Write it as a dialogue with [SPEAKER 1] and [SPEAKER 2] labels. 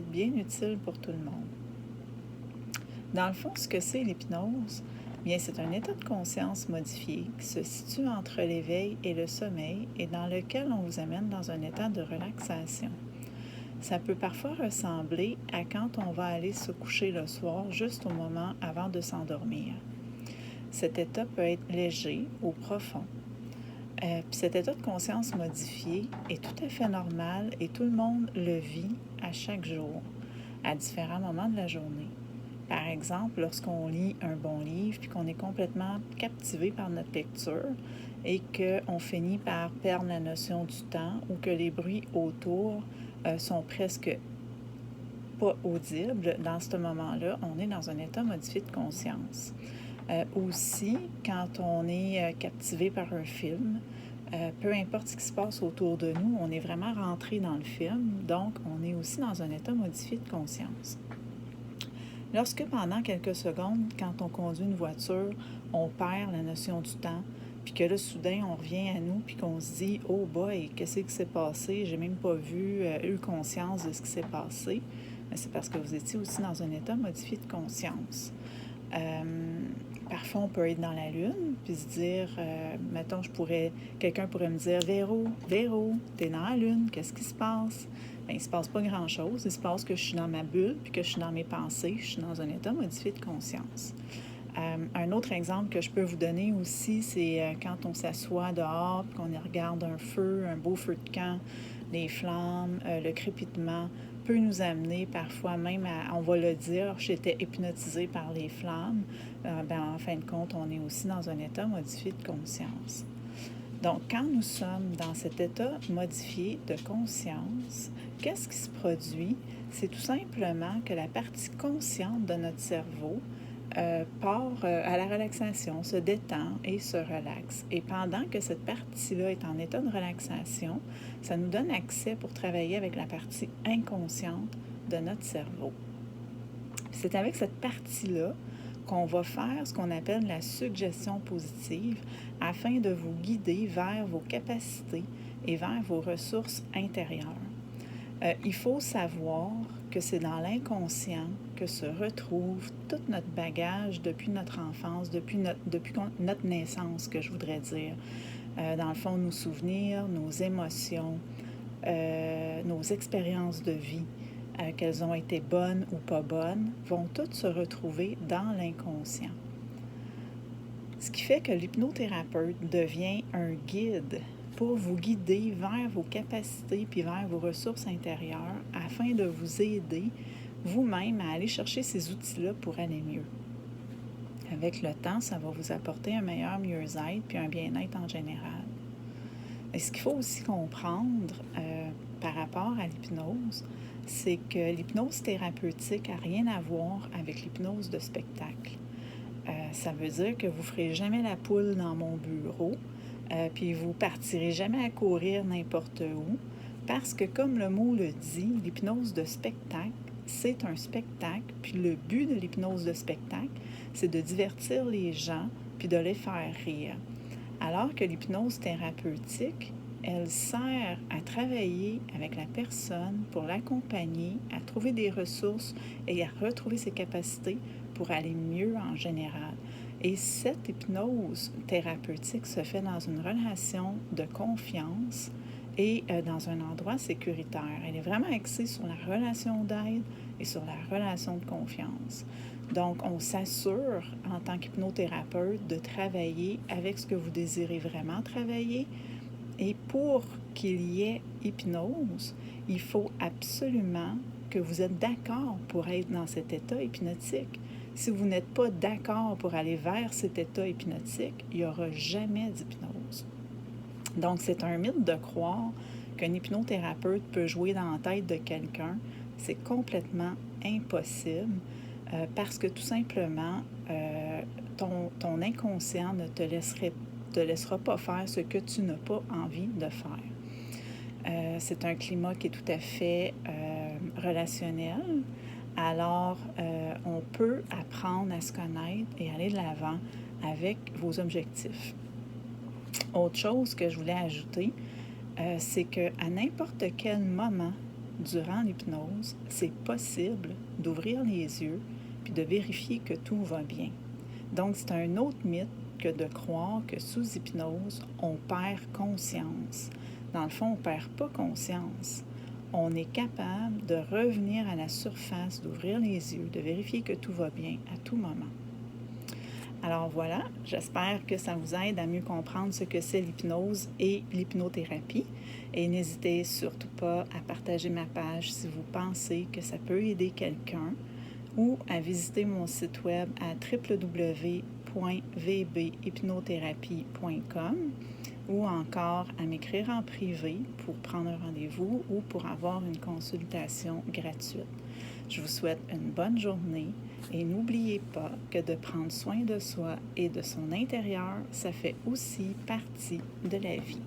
[SPEAKER 1] bien utile pour tout le monde. Dans le fond, ce que c'est l'hypnose, bien, c'est un état de conscience modifié qui se situe entre l'éveil et le sommeil et dans lequel on vous amène dans un état de relaxation. Ça peut parfois ressembler à quand on va aller se coucher le soir juste au moment avant de s'endormir. Cet état peut être léger ou profond. Puis cet état de conscience modifié est tout à fait normal et tout le monde le vit à chaque jour, à différents moments de la journée. Par exemple, lorsqu'on lit un bon livre puis qu'on est complètement captivé par notre lecture et qu'on finit par perdre la notion du temps ou que les bruits autour sont presque pas audibles, dans ce moment-là, on est dans un état modifié de conscience. Aussi, quand on est captivé par un film, peu importe ce qui se passe autour de nous, on est vraiment rentré dans le film, donc on est aussi dans un état modifié de conscience. Lorsque pendant quelques secondes, quand on conduit une voiture, on perd la notion du temps, puis que là, soudain, on revient à nous, puis qu'on se dit « Oh boy, qu'est-ce qui s'est passé? J'ai même pas eu conscience de ce qui s'est passé. » Mais c'est parce que vous étiez aussi dans un état modifié de conscience. Parfois, on peut être dans la lune, puis se dire, mettons, quelqu'un pourrait me dire, Véro, t'es dans la lune, qu'est-ce qui se passe? Bien, il ne se passe pas grand-chose, il se passe que je suis dans ma bulle, puis que je suis dans mes pensées, je suis dans un état modifié de conscience. Un autre exemple que je peux vous donner aussi, c'est quand on s'assoit dehors, puis qu'on regarde un feu, un beau feu de camp, les flammes, le crépitement, peut nous amener parfois même à, on va le dire, j'étais hypnotisée par les flammes. En fin de compte, on est aussi dans un état modifié de conscience. Donc, quand nous sommes dans cet état modifié de conscience, qu'est-ce qui se produit? C'est tout simplement que la partie consciente de notre cerveau part à la relaxation, se détend et se relaxe. Et pendant que cette partie-là est en état de relaxation, ça nous donne accès pour travailler avec la partie inconsciente de notre cerveau. C'est avec cette partie-là qu'on va faire ce qu'on appelle la suggestion positive afin de vous guider vers vos capacités et vers vos ressources intérieures. Il faut savoir que c'est dans l'inconscient que se retrouve tout notre bagage depuis notre enfance, depuis notre naissance, que je voudrais dire. Dans le fond, nos souvenirs, nos émotions, nos expériences de vie, qu'elles ont été bonnes ou pas bonnes, vont toutes se retrouver dans l'inconscient. Ce qui fait que l'hypnothérapeute devient un guide pour vous guider vers vos capacités puis vers vos ressources intérieures afin de vous aider vous-même à aller chercher ces outils-là pour aller mieux. Avec le temps, ça va vous apporter un meilleur mieux-être puis un bien-être en général. Et ce qu'il faut aussi comprendre par rapport à l'hypnose, c'est que l'hypnose thérapeutique n'a rien à voir avec l'hypnose de spectacle. Ça veut dire que vous ne ferez jamais la poule dans mon bureau, puis vous ne partirez jamais à courir n'importe où, parce que comme le mot le dit, l'hypnose de spectacle, c'est un spectacle, puis le but de l'hypnose de spectacle, c'est de divertir les gens, puis de les faire rire. Alors que l'hypnose thérapeutique, elle sert à travailler avec la personne pour l'accompagner, à trouver des ressources et à retrouver ses capacités pour aller mieux en général. Et cette hypnose thérapeutique se fait dans une relation de confiance et dans un endroit sécuritaire. Elle est vraiment axée sur la relation d'aide et sur la relation de confiance. Donc, on s'assure, en tant qu'hypnothérapeute, de travailler avec ce que vous désirez vraiment travailler. Et pour qu'il y ait hypnose, il faut absolument que vous êtes d'accord pour être dans cet état hypnotique. Si vous n'êtes pas d'accord pour aller vers cet état hypnotique, il n'y aura jamais d'hypnose. Donc, c'est un mythe de croire qu'un hypnothérapeute peut jouer dans la tête de quelqu'un. C'est complètement impossible parce que tout simplement, ton inconscient ne te laissera pas faire ce que tu n'as pas envie de faire. C'est un climat qui est tout à fait relationnel. Alors, on peut apprendre à se connaître et aller de l'avant avec vos objectifs. Autre chose que je voulais ajouter, c'est qu'à n'importe quel moment durant l'hypnose, c'est possible d'ouvrir les yeux puis de vérifier que tout va bien. Donc, c'est un autre mythe que de croire que sous hypnose, on perd conscience. Dans le fond, on ne perd pas conscience. On est capable de revenir à la surface, d'ouvrir les yeux, de vérifier que tout va bien à tout moment. Alors voilà, j'espère que ça vous aide à mieux comprendre ce que c'est l'hypnose et l'hypnothérapie. Et n'hésitez surtout pas à partager ma page si vous pensez que ça peut aider quelqu'un ou à visiter mon site web à www.vbhypnothérapie.com ou encore à m'écrire en privé pour prendre un rendez-vous ou pour avoir une consultation gratuite. Je vous souhaite une bonne journée et n'oubliez pas que de prendre soin de soi et de son intérieur, ça fait aussi partie de la vie.